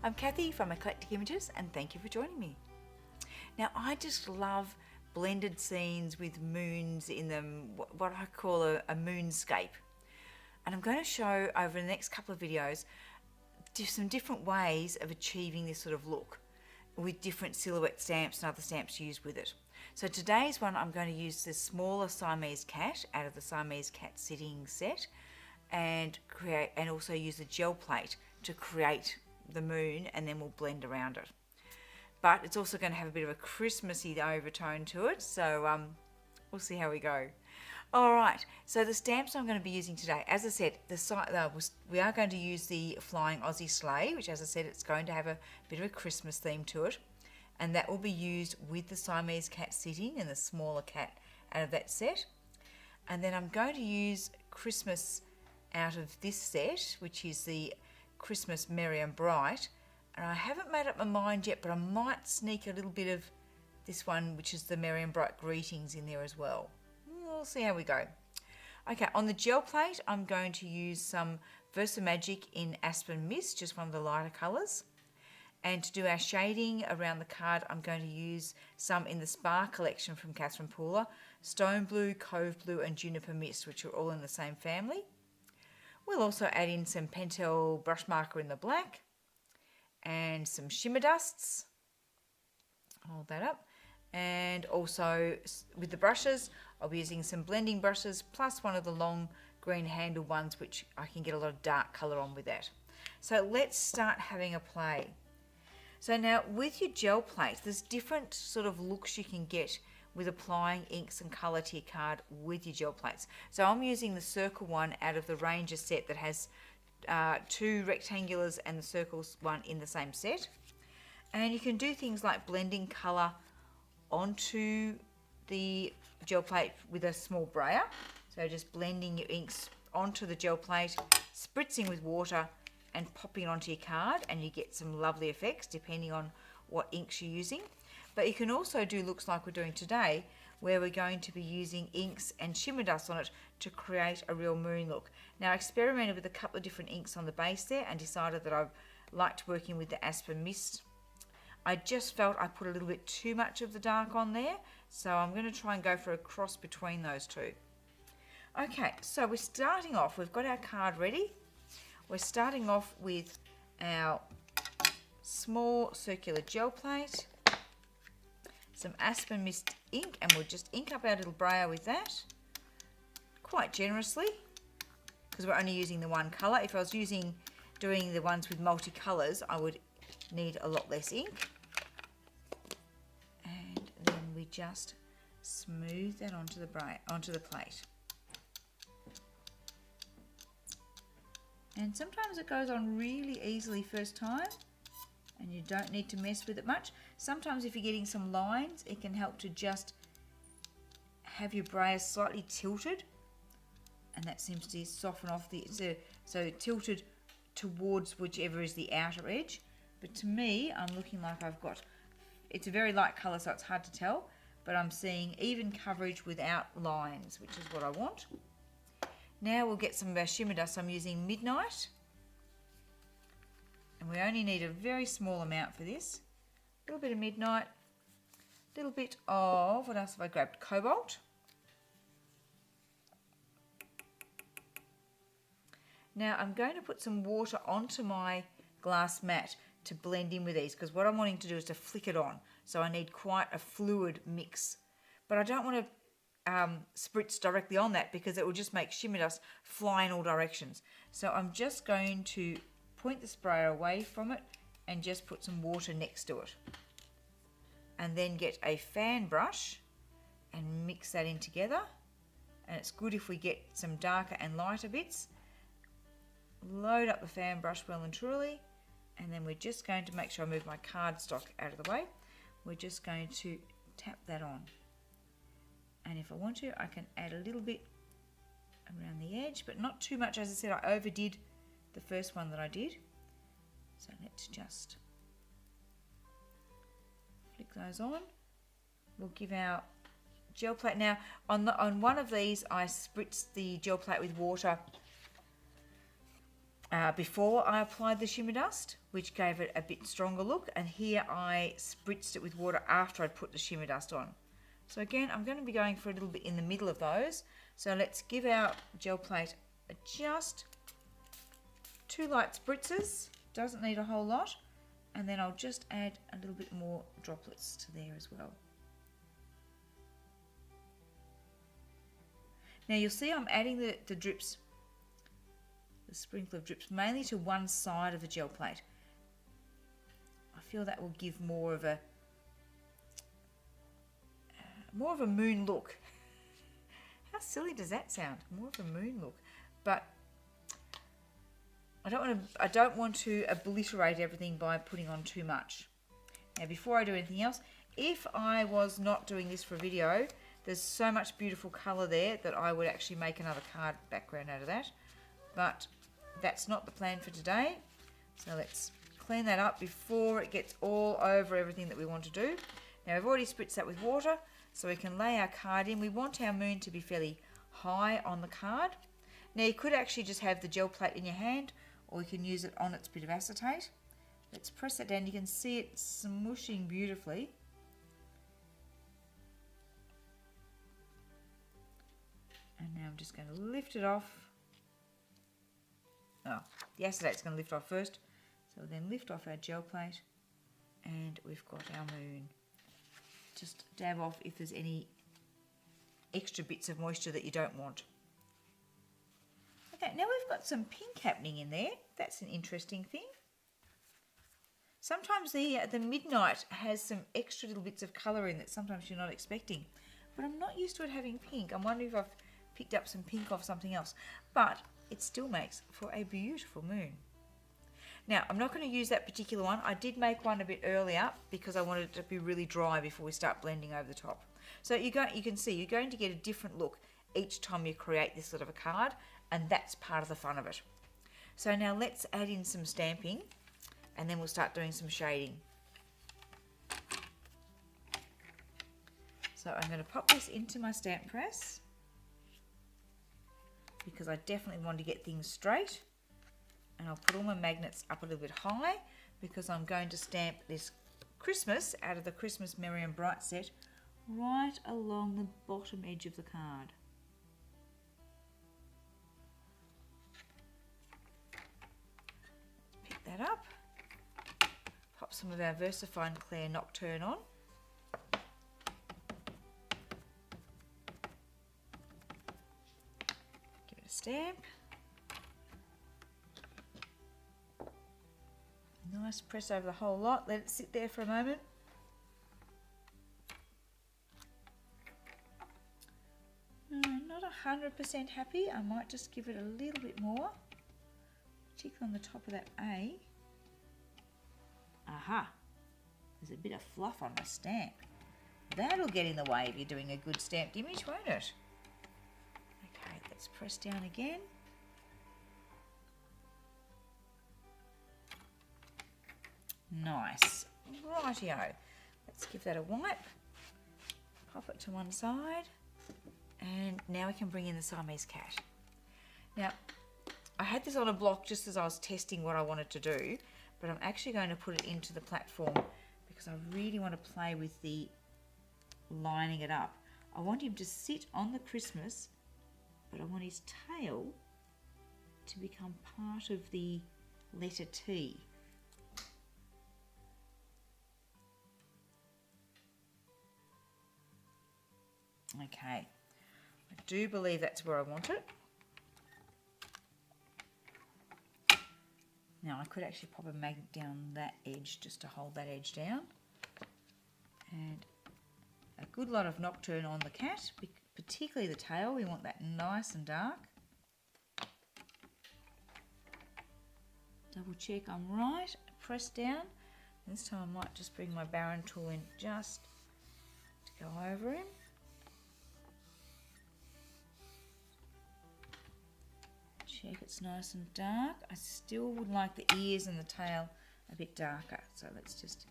I'm Cathy from Eclectic Images and thank you for joining me. Now I just love blended scenes with moons in them, what I call a moonscape. And I'm going to show over the next couple of videos just some different ways of achieving this sort of look with different silhouette stamps and other stamps used with it. So today's one, I'm going to use the smaller Siamese cat out of the Siamese cat sitting set and also use the gel plate to create the moon, and then we'll blend around it. But it's also going to have a bit of a Christmassy overtone to it, so we'll see how we go. Alright, so the stamps I'm going to be using today, as I said, we are going to use the Flying Aussie Sleigh, which, as I said, it's going to have a bit of a Christmas theme to it, and that will be used with the Siamese cat sitting and the smaller cat out of that set. And then I'm going to use Christmas out of this set, which is the Christmas Merry and Bright, and I haven't made up my mind yet, but I might sneak a little bit of this one, which is the Merry and Bright Greetings, in there as well. We'll see how we go. Okay, on the gel plate I'm going to use some Versamagic in Aspen Mist, just one of the lighter colours, and to do our shading around the card I'm going to use some in the Spa collection from Catherine Pooler, Stone Blue, Cove Blue and Juniper Mist, which are all in the same family. We'll also add in some Pentel brush marker in the black and some shimmer dusts. Hold that up. And also with the brushes, I'll be using some blending brushes plus one of the long green handle ones, which I can get a lot of dark colour on with that. So let's start having a play. So now with your gel plate, there's different sort of looks you can get with applying inks and colour to your card with your gel plates. So I'm using the circle one out of the Ranger set that has two rectangulars and the circles one in the same set. And you can do things like blending colour onto the gel plate with a small brayer. So just blending your inks onto the gel plate, spritzing with water and popping it onto your card, and you get some lovely effects depending on what inks you're using. But you can also do looks like we're doing today, where we're going to be using inks and shimmer dust on it to create a real moon look. Now I experimented with a couple of different inks on the base there and decided that I liked working with the Aspen Mist. I just felt I put a little bit too much of the dark on there, so I'm going to try and go for a cross between those two. Okay, so we're starting off, we've got our card ready. We're starting off with our small circular gel plate, some Aspen Mist ink, and we'll just ink up our little brayer with that quite generously because we're only using the one colour. If I was doing the ones with multicolours, I would need a lot less ink. And then we just smooth that onto the plate. And sometimes it goes on really easily first time, and you don't need to mess with it much. Sometimes if you're getting some lines, it can help to just have your brayer slightly tilted, and that seems to soften off so tilted towards whichever is the outer edge. But to me, I'm looking like it's a very light colour, so it's hard to tell, but I'm seeing even coverage without lines, which is what I want. Now we'll get some of our shimmer dust. I'm using Midnight, and we only need a very small amount for this. A little bit of Midnight, a little bit of, what else have I grabbed? Cobalt. Now I'm going to put some water onto my glass mat to blend in with these, because what I'm wanting to do is to flick it on. So I need quite a fluid mix. But I don't want to spritz directly on that because it will just make shimmer dust fly in all directions. So I'm just going to point the sprayer away from it and just put some water next to it. And then get a fan brush and mix that in together. And it's good if we get some darker and lighter bits. Load up the fan brush well and truly, and then we're just going to make sure I move my cardstock out of the way. We're just going to tap that on. And if I want to, I can add a little bit around the edge, but not too much. As I said, I overdid the first one that I did. So let's just flick those on. We'll give our gel plate. Now, on one of these, I spritzed the gel plate with water before I applied the shimmer dust, which gave it a bit stronger look, and here I spritzed it with water after I'd put the shimmer dust on. So again, I'm going to be going for a little bit in the middle of those. So let's give our gel plate just 2 light spritzes, doesn't need a whole lot, and then I'll just add a little bit more droplets to there as well. Now you'll see I'm adding the drips, the sprinkle of drips, mainly to one side of the gel plate. I feel that will give more of a moon look. How silly does that sound? More of a moon look. But I don't want to obliterate everything by putting on too much. Now before I do anything else, if I was not doing this for a video, there's so much beautiful colour there that I would actually make another card background out of that. But that's not the plan for today. So let's clean that up before it gets all over everything that we want to do. Now I've already spritzed that with water, so we can lay our card in. We want our moon to be fairly high on the card. Now you could actually just have the gel plate in your hand, or you can use it on its bit of acetate. Let's press that down. You can see it smushing beautifully. And now I'm just going to lift it off. Oh, the acetate's going to lift off first. So we'll then lift off our gel plate, and we've got our moon. Just dab off if there's any extra bits of moisture that you don't want. Okay, now we've got some pink happening in there. That's an interesting thing. Sometimes the midnight has some extra little bits of colour in that sometimes you're not expecting. But I'm not used to it having pink. I'm wondering if I've picked up some pink off something else. But it still makes for a beautiful moon. Now, I'm not going to use that particular one. I did make one a bit earlier because I wanted it to be really dry before we start blending over the top. So you can see you're going to get a different look each time you create this sort of a card, and that's part of the fun of it. So now let's add in some stamping, and then we'll start doing some shading. So I'm going to pop this into my stamp press because I definitely want to get things straight. And I'll put all my magnets up a little bit high because I'm going to stamp this Christmas out of the Christmas Merry and Bright set right along the bottom edge of the card. Pick that up. Pop some of our VersaFine Clair Nocturne on. Give it a stamp. Nice press over the whole lot. Let it sit there for a moment. Not 100% happy. I might just give it a little bit more, particularly on the top of that A. Aha! There's a bit of fluff on my stamp. That'll get in the way if you're doing a good stamped image, won't it? Okay, let's press down again. Nice. Rightio. Let's give that a wipe. Pop it to one side. And now we can bring in the Siamese cat. Now, I had this on a block just as I was testing what I wanted to do, but I'm actually going to put it into the platform because I really want to play with the lining it up. I want him to sit on the Christmas, but I want his tail to become part of the letter T. Okay, I do believe that's where I want it. Now I could actually pop a magnet down that edge just to hold that edge down. And a good lot of Nocturne on the cat, particularly the tail. We want that nice and dark. Double check I'm right, press down. This time I might just bring my Barren tool in just to go over him. Check it's nice and dark. I still would like the ears and the tail a bit darker. So let's just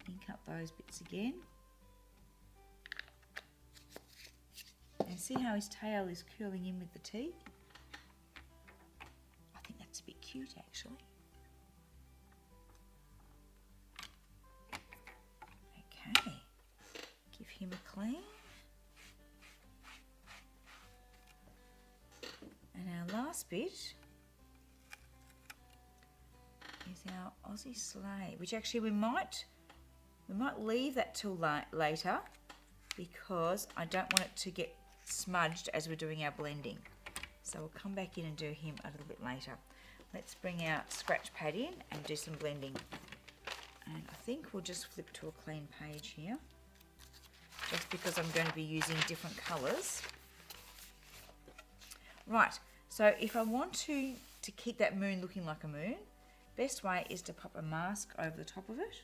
ink up those bits again. And see how his tail is curling in with the T? I think that's a bit cute actually. Okay, give him a clean. And our last bit is our Aussie Sleigh, which actually we might leave that till later because I don't want it to get smudged as we're doing our blending. So we'll come back in and do him a little bit later. Let's bring our scratch pad in and do some blending. And I think we'll just flip to a clean page here, just because I'm going to be using different colours. Right, so if I want to keep that moon looking like a moon, best way is to pop a mask over the top of it.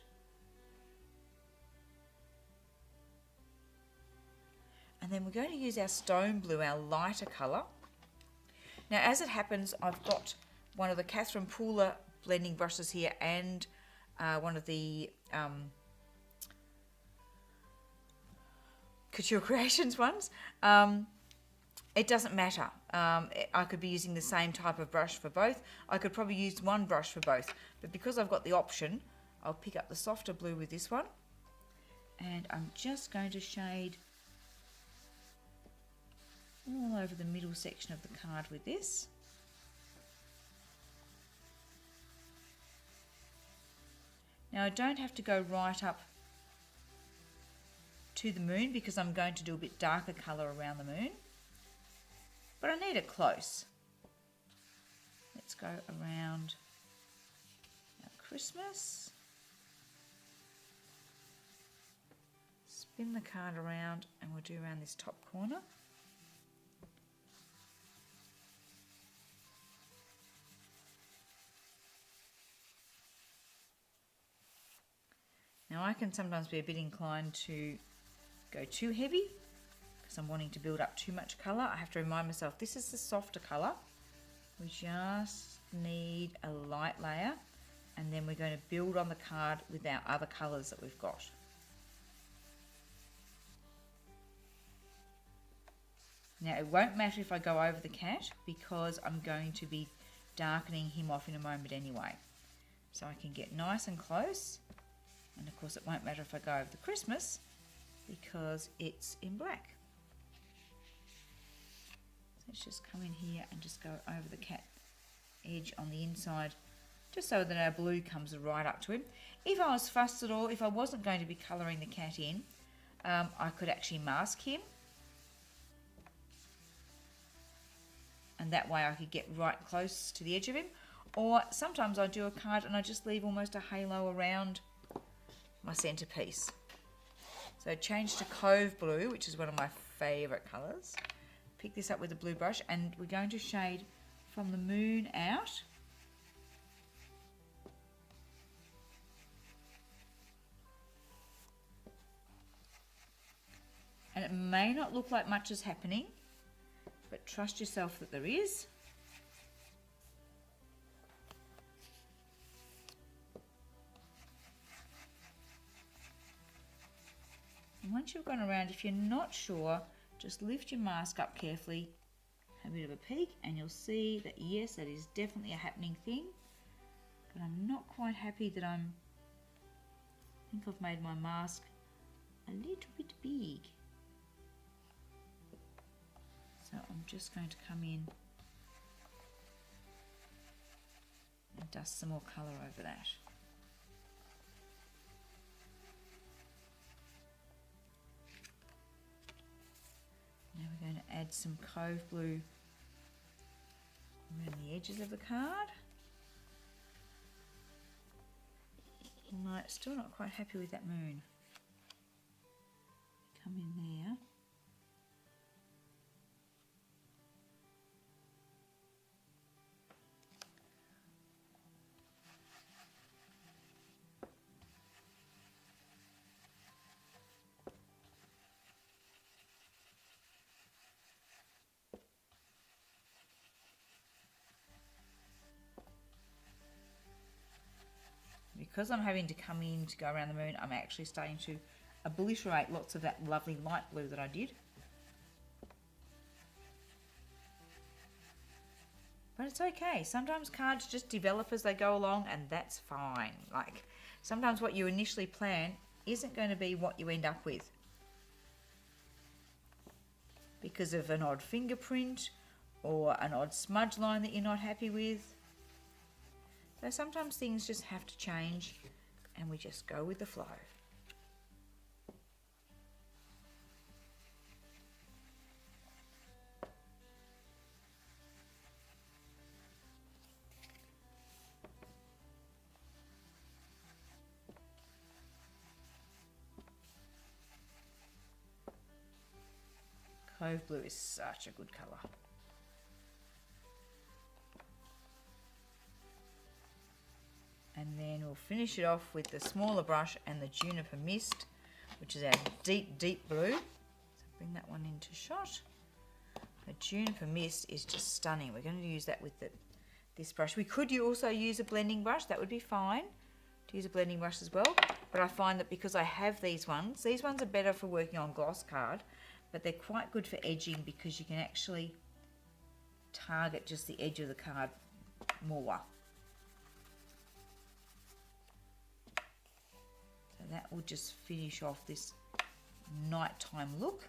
And then we're going to use our stone blue, our lighter colour. Now, as it happens, I've got one of the Catherine Pooler blending brushes here and one of the Couture Creations ones. It doesn't matter. I could be using the same type of brush for both. I could probably use one brush for both. But because I've got the option, I'll pick up the softer blue with this one. And I'm just going to shade all over the middle section of the card with this. Now I don't have to go right up to the moon because I'm going to do a bit darker colour around the moon, but I need it close. Let's go around our Christmas. Spin the card around and we'll do around this top corner. Now I can sometimes be a bit inclined to go too heavy because I'm wanting to build up too much colour. I have to remind myself this is the softer colour. We just need a light layer and then we're going to build on the card with our other colours that we've got. Now it won't matter if I go over the cat because I'm going to be darkening him off in a moment anyway. So I can get nice and close. And of course it won't matter if I go over the Christmas because it's in black. So let's just come in here and just go over the cat edge on the inside just so that our blue comes right up to him. If I was fussed at all, if I wasn't going to be colouring the cat in, I could actually mask him. And that way I could get right close to the edge of him. Or sometimes I do a card and I just leave almost a halo around my centerpiece. So change to Cove Blue, which is one of my favourite colours. Pick this up with a blue brush and we're going to shade from the moon out. And it may not look like much is happening, but trust yourself that there is. And once you've gone around, if you're not sure, just lift your mask up carefully, have a bit of a peek, and you'll see that yes, that is definitely a happening thing. But I'm not quite happy that I think I've made my mask a little bit big. So I'm just going to come in and dust some more colour over that. Now we're going to add some Cove Blue around the edges of the card. No, still not quite happy with that moon. Come in there. Because I'm having to come in to go around the moon, I'm actually starting to obliterate lots of that lovely light blue that I did. But And it's okay. Sometimes cards just develop as they go along, and that's fine. Like, sometimes what you initially plan isn't going to be what you end up with because of an odd fingerprint or an odd smudge line that you're not happy with. So sometimes things just have to change, and we just go with the flow. Cove blue is such a good colour. And then we'll finish it off with the smaller brush and the Juniper Mist, which is our deep, deep blue. So bring that one into shot. The Juniper Mist is just stunning. We're going to use that with this brush. We could also use a blending brush. That would be fine to use a blending brush as well. But I find that because I have these ones are better for working on gloss card, but they're quite good for edging because you can actually target just the edge of the card more. So that will just finish off this nighttime look.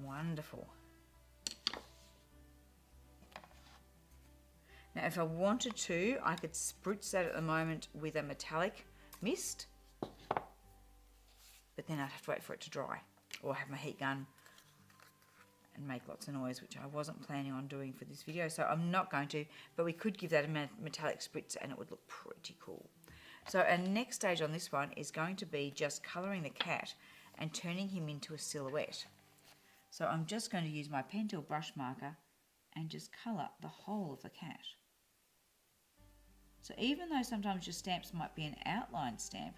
Wonderful. Now, if I wanted to, I could spritz that at the moment with a metallic mist, but then I'd have to wait for it to dry or have my heat gun and make lots of noise, which I wasn't planning on doing for this video, so I'm not going to, but we could give that a metallic spritz and it would look pretty cool. So our next stage on this one is going to be just colouring the cat and turning him into a silhouette. So I'm just going to use my Pentel brush marker and just colour the whole of the cat. So even though sometimes your stamps might be an outline stamp,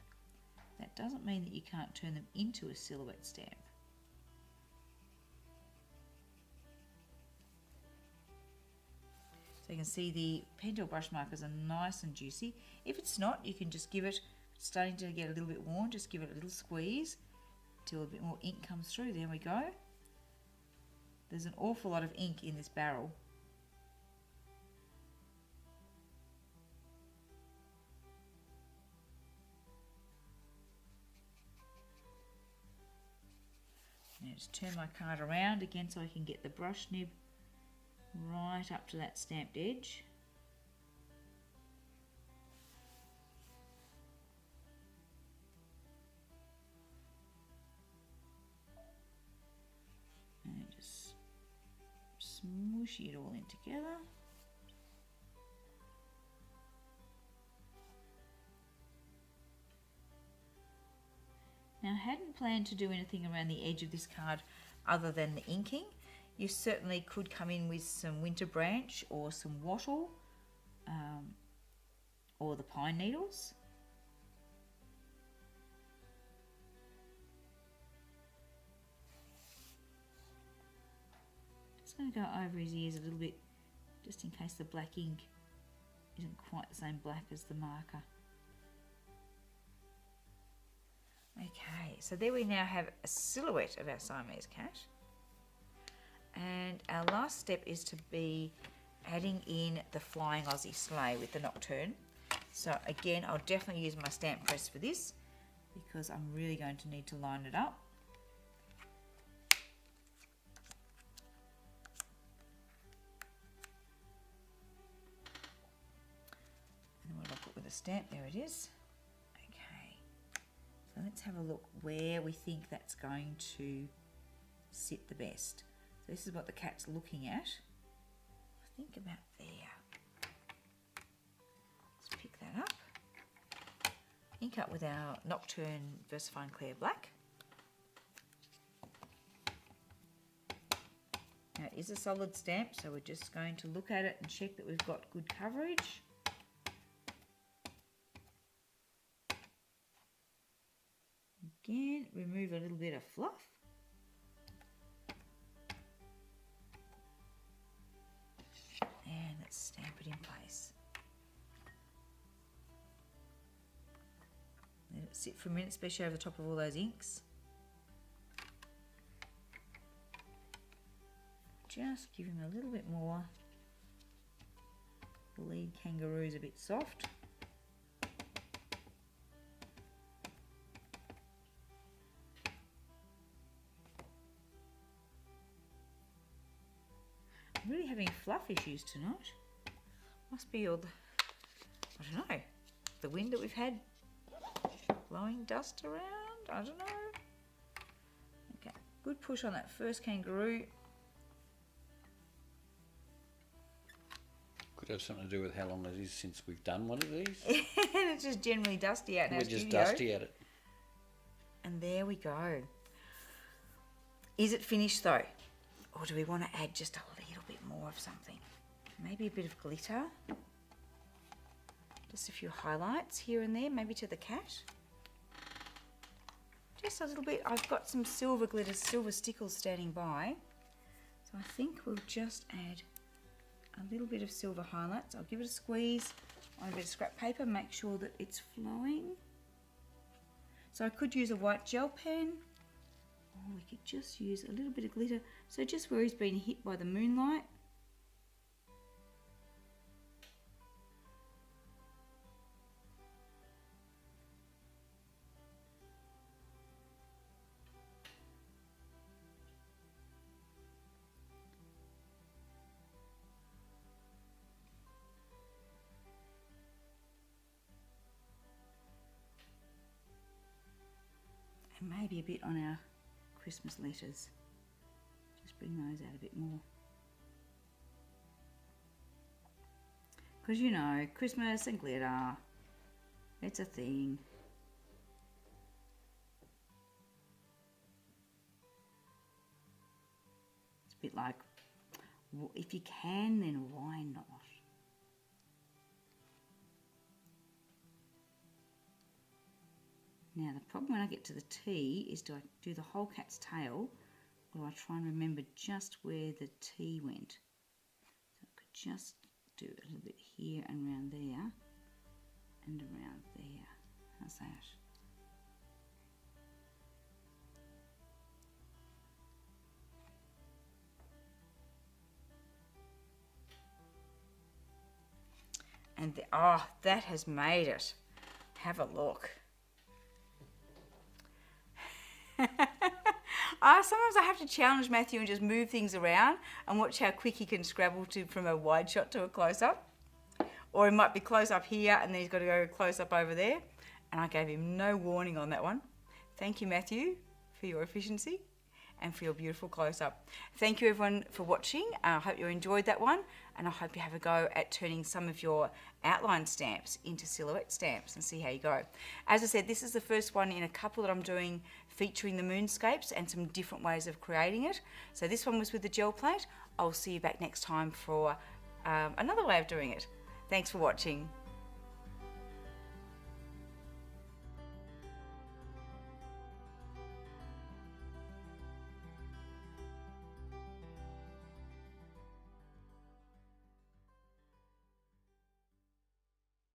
that doesn't mean that you can't turn them into a silhouette stamp. So you can see the Pentel brush markers are nice and juicy. If it's not, you can just give it, starting to get a little bit worn, just give it a little squeeze till a bit more ink comes through. There we go. There's an awful lot of ink in this barrel. Now just turn my card around again so I can get the brush nib right up to that stamped edge. And just smooshy it all in together. Now, I hadn't planned to do anything around the edge of this card other than the inking. You certainly could come in with some winter branch or some wattle or the pine needles. Just going to go over his ears a little bit just in case the black ink isn't quite the same black as the marker. Okay, so there we now have a silhouette of our Siamese cat. And our last step is to be adding in the Flying Aussie Sleigh with the Nocturne. So again, I'll definitely use my stamp press for this because I'm really going to need to line it up. And then we'll look with a stamp, there it is. So let's have a look where we think that's going to sit the best. So this is what the cat's looking at. I think about there. Let's pick that up. Ink up with our Nocturne VersaFine Clear Black. Now it is a solid stamp, so we're just going to look at it and check that we've got good coverage. Again, remove a little bit of fluff. let's stamp it in place. Let it sit for a minute, especially over the top of all those inks. Just give him a little bit more. The lead kangaroo's a bit soft. I'm really having fluff issues tonight. Must be all the, I don't know, the wind that we've had blowing dust around. I don't know. Okay, good push on that first kangaroo. Could have something to do with how long it is since we've done one of these. And it's just generally dusty out in our studio. We're just dusty at it. And there we go. Is it finished though? Or do we want to add just a little bit more of something? Maybe a bit of glitter. Just a few highlights here and there, maybe to the cat. Just a little bit. I've got some silver glitter, silver stickles standing by. So I think we'll just add a little bit of silver highlights. I'll give it a squeeze on a bit of scrap paper, make sure that it's flowing. So I could use a white gel pen, or we could just use a little bit of glitter. So just where he's been hit by the moonlight. And maybe a bit on our Christmas letters. Just bring those out a bit more. Because you know, Christmas and glitter, it's a thing. It's a bit like, if you can, then why not? Now the problem when I get to the T is, do I do the whole cat's tail, or do I try and remember just where the T went? So I could just do a little bit here and around there, and around there. How's that? And that has made it. Have a look. Sometimes I have to challenge Matthew and just move things around and watch how quick he can scrabble from a wide shot to a close-up. Or it might be close-up here and then he's got to go close-up over there. And I gave him no warning on that one. Thank you, Matthew, for your efficiency and for your beautiful close-up. Thank you, everyone, for watching. I hope you enjoyed that one, and I hope you have a go at turning some of your outline stamps into silhouette stamps and see how you go. As I said, this is the first one in a couple that I'm doing featuring the moonscapes and some different ways of creating it. So this one was with the gel plate. I'll see you back next time for another way of doing it. Thanks for watching.